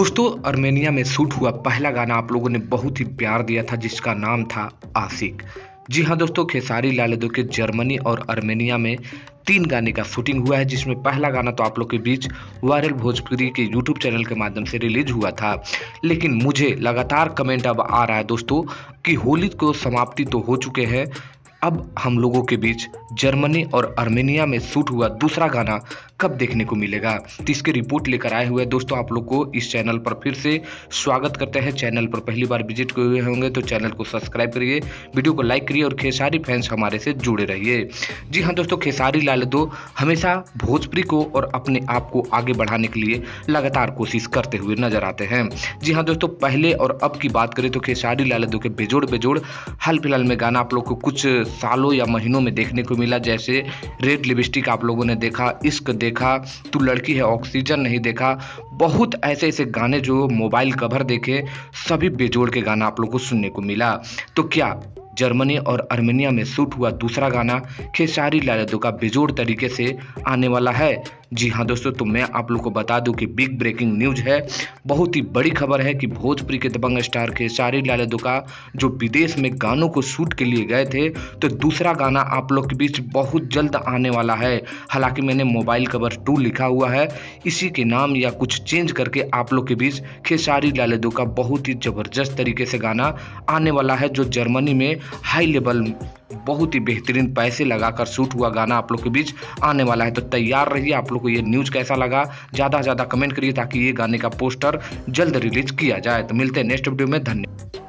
दोस्तों आर्मेनिया में शूट हुआ पहला गाना आप लोगों ने बहुत ही प्यार दिया था जिसका नाम था आशिक। जी हाँ दोस्तों, खेसारी लाल यादव के जर्मनी और आर्मेनिया में 3 गाने का शूटिंग हुआ है, जिसमें पहला गाना तो आप लोग के बीच वायरल भोजपुरी के यूट्यूब चैनल के माध्यम से रिलीज हुआ था। लेकिन मुझे लगातार कमेंट अब आ रहा है दोस्तों कि होली को समाप्ति तो हो चुके हैं, अब हम लोगों के बीच जर्मनी और आर्मेनिया में शूट हुआ दूसरा गाना कब देखने को मिलेगा। तो इसकी रिपोर्ट लेकर आए हुए दोस्तों आप लोग को इस चैनल पर फिर से स्वागत करते हैं। चैनल पर पहली बार विजिट किए हुए होंगे तो चैनल को सब्सक्राइब करिए, वीडियो को लाइक करिए और खेसारी फैंस हमारे से जुड़े रहिए। जी हाँ दोस्तों, खेसारी लाल यादव हमेशा भोजपुरी को और अपने आप को आगे बढ़ाने के लिए लगातार कोशिश करते हुए नजर आते हैं। जी हाँ दोस्तों, पहले और अब की बात करें तो खेसारी लाल यादव के बेजोड़ बेजोड़ हाल फिलहाल में गाना आप लोग को कुछ सालों या महीनों में देखने को मिला, जैसे रेड लिपस्टिक आप लोगों ने देखा, इश्क देखा, तू लड़की है ऑक्सीजन नहीं देखा। बहुत ऐसे ऐसे गाने जो मोबाइल कवर देखे सभी बेजोड़ के गाना आप लोग को सुनने को मिला। तो क्या जर्मनी और आर्मेनिया में शूट हुआ दूसरा गाना खेसारी लाल यादव का बेजोड़ तरीके से आने वाला है? जी हाँ दोस्तों, तो मैं आप लोग को बता दूं कि बिग ब्रेकिंग न्यूज है, बहुत ही बड़ी खबर है कि भोजपुरी के दबंग स्टार खेसारी लाल यादव का जो विदेश में गानों को शूट के लिए गए थे, तो दूसरा गाना आप लोग के बीच बहुत जल्द आने वाला है। हालांकि मैंने मोबाइल कवर 2 लिखा हुआ है, इसी के नाम या कुछ चेंज करके आप लोग के बीच खेसारी लाल यादव का बहुत ही जबरदस्त तरीके से गाना आने वाला है, जो जर्मनी में हाई लेवल बहुत ही बेहतरीन पैसे लगाकर शूट हुआ गाना आप लोग के बीच आने वाला है। तो तैयार रहिए। आप लोग को ये न्यूज़ कैसा लगा ज़्यादा से ज़्यादा कमेंट करिए ताकि ये गाने का पोस्टर जल्द रिलीज किया जाए। तो मिलते हैं नेक्स्ट वीडियो में। धन्यवाद।